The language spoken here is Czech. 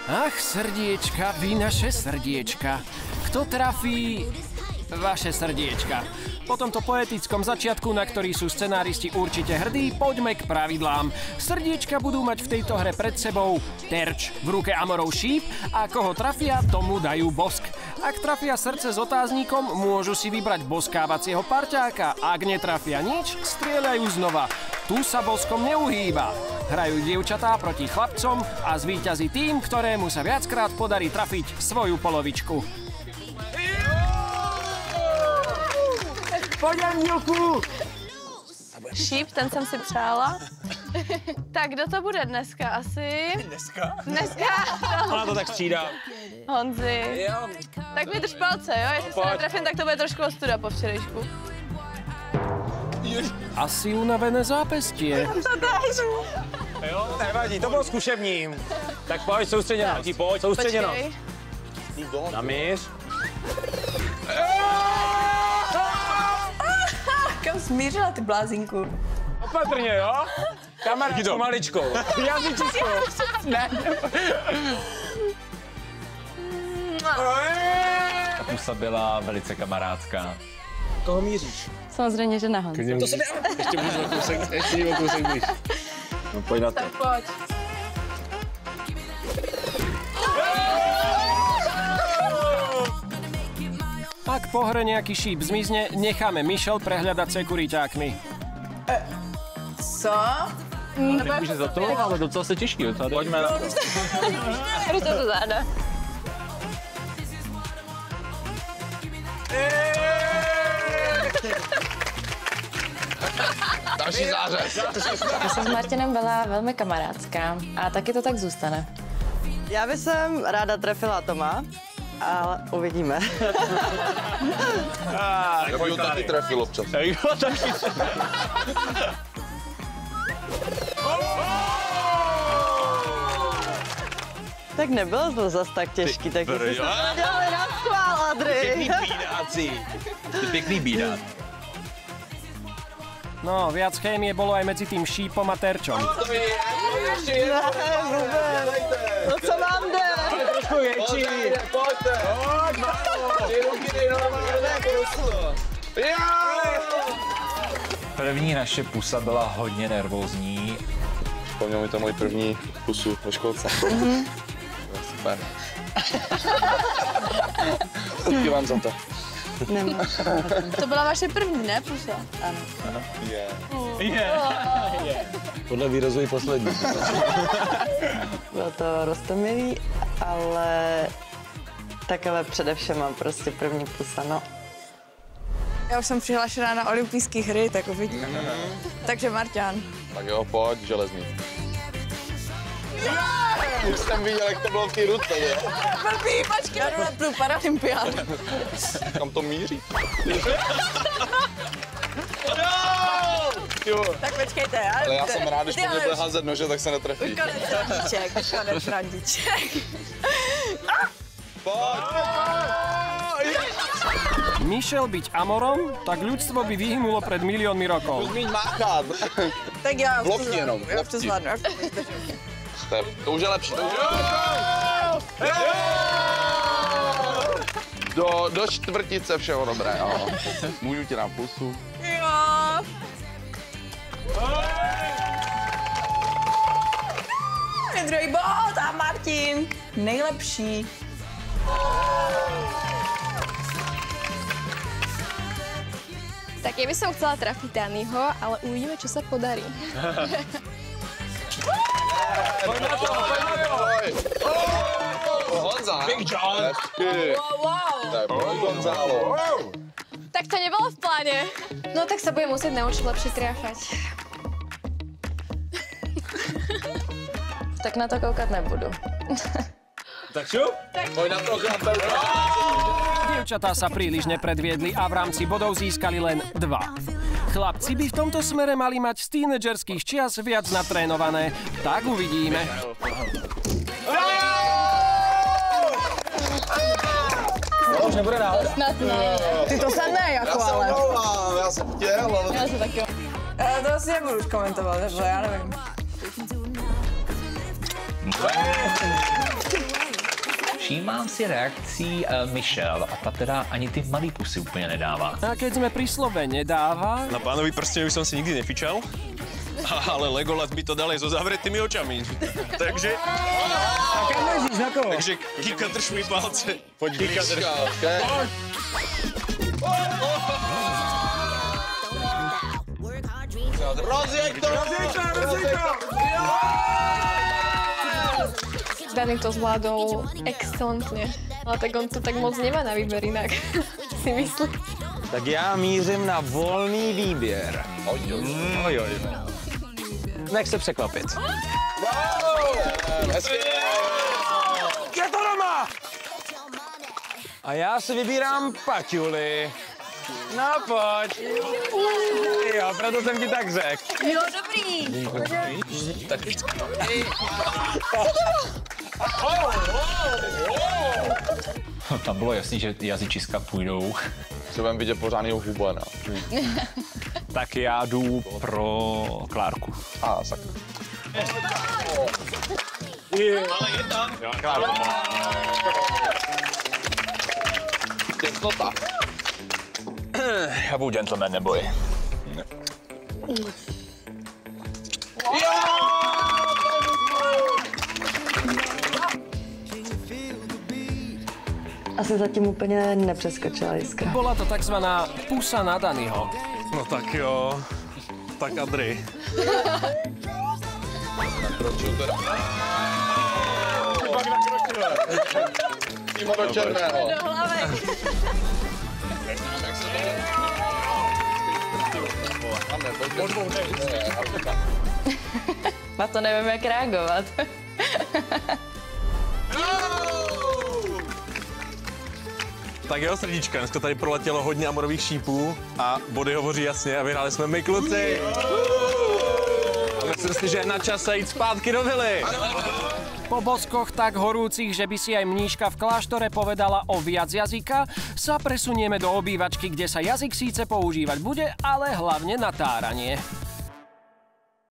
Ach, srdiečka, vy naše srdiečka. Kto trafí vaše srdiečka? Po tomto poetickom začiatku, na ktorý sú scenáristi určite hrdí, poďme k pravidlám. Srdiečka budú mať v tejto hre pred sebou terč, v ruke Amorov šíp a koho trafia, tomu dajú bosk. Ak trafia srdce s otáznikom, môžu si vybrať boskávacieho parťáka. Ak netrafia nič, strieľajú znova. Tu sa boskom neuhýba. Hrajú dievčatá proti chlapcom a zvíťazí tým, ktorému sa viackrát podarí trafiť svoju polovičku. Pojď, Andělku! Šíp, ten jsem si přála. Tak kdo to bude dneska asi? Dneska? Dneska? Ona to tak střídá. Honzi. Jo. Tak mi drž palce, jo? Jestli se netrefím, tak to bude trošku ostuda po včerejšku. Asi unavené zápestie. Jo, nevadí, to bylo zkušebním. Tak pojď, soustředěno, pojď, soustředěno. Namíř. Kam smířila ty blázinku? Opatrně, jo? Kamarádku maličkou. Jazyčiskou. Ne. Ta pusa byla velice kamarádská. Koho míříš? Samozřejmě, že na Honzi. To se dá. Ještě můžu o kousek blíž. No pojď na to. Tak pojď. Ak po hre nejaký šíp zmizne, necháme Michelle prehľadať sekuriťákmi. Co? Nemůže za to, ale docela se těžký. Pojďme na to. Ruce do záda. Další zářez. Já jsem s Martinem byla velmi kamarádská a taky to tak zůstane. Já bych ráda trefila Toma, ale uvidíme. Já bych ho taky trefil občas. Tak nebylo to zas tak těžký, tak jsme se dělali na schvál, Adry. Pěkný bídáci. Ty pěkný bídát. No, viac chémie bolo aj medzi tým šípom a terčom. No co vám jde? Trošku větší. Pojďte. První naše pusa byla hodně nervózní. Vzpomněl mi to můj první pusu ve školce. Super. Díky vám za to. Nemám. To byla vaše první, ne, pusa? Ano. Podle výrazu i poslední. Bylo to roztomilý, ale takhle především mám prostě první pusa, no. Já už jsem přihlášená na olympijské hry, tak uvidíme. Takže Marťan. Tak jo, pojď, železný. Už jsem viděl, jak to bylo v té ruce, ne? Blbý, počkej. Já jdu na tu paralympiádu. Kam to míří? Tak počkejte. Ale já jsem rád, když po mě bude házet nože, tak se netrefí. Konec randíček. Michelle byť Amorom, tak ľudstvo by vyhynulo pred miliónmi rokov. Umíň máchat. Tak já už Lopti jenom, já už to lopti. zvládnu. To už je lepší. Do čtvrtice všeho dobré, jo. Můžu ti na pusu. Jo. Druhý bod a Martin. Nejlepší. Tak ja by som chcela trafiť Danyho, ale uvidíme, čo sa podarí. Pojď na to. Honza. Big John. Wow. Gonzalo. Tak to nebolo v pláne. No tak sa budem musieť naučiť lepšie triafať. Tak na to koukat nebudu. Tak šup. Pojď na to, chlapec. Dievčatá sa príliš nepredviedli a v rámci bodov získali len 2. Chlapci by v tomto smere mali mať z tínedžerských čias viac natrénované. Tak uvidíme. Už nebude dál. Snad ne. Ty to snad ne, jako ale. Já jsem chtěl, ale... Ja sa taky... To asi nebudu už komentovat, nebo já nevím. Všímám si reakcí Michelle a ta teda ani ty malý pusy úplně nedává. A keď sme pri slove nedáva, Na Pánovi prsteňovi som si nikdy nefičal, ale Legolas by to dal aj so zavretými očami. Takže... A kam ležíš, na koho? Takže Kika, drž mi palce. Poď Kika, drž. Rozjeď to! Dany to zvládol excelentně. Ale tak on to tak moc nemá na výběr jinak, si myslím. Tak já mířím na volný výběr. Oj. Nech se překvapit. Je to doma! A já si vybírám Paťuli. No pojď. Jo, proto jsem ti tak řekl. Jo, dobrý. Tam bylo jasný, že jazyčiska půjdou. Chcem vidět pořádnýho hubana. Tak já jdu pro Klárku. A, tak. Těsnota. Já budu gentleman, neboj. Asi zatím úplně nepřeskočila Jiskra. bola to takzvaná pusa na Danyho. No tak jo. Tak Adri. Nakročil teda. Pak nakročil. Přímo do černého. Do hlavy. Na to nevím, jak reagovat. Tak jo, srdíčka, dneska tady proletělo hodně amorových šípů a body hovoří jasně a vyhráli jsme my, kluci. A myslím si, že je na čase jít zpátky do vily. Po boskoch tak horúcich, že by si aj mníška v kláštore povedala o viac jazyka, sa presunieme do obývačky, kde sa jazyk síce používať bude, ale hlavne na táranie.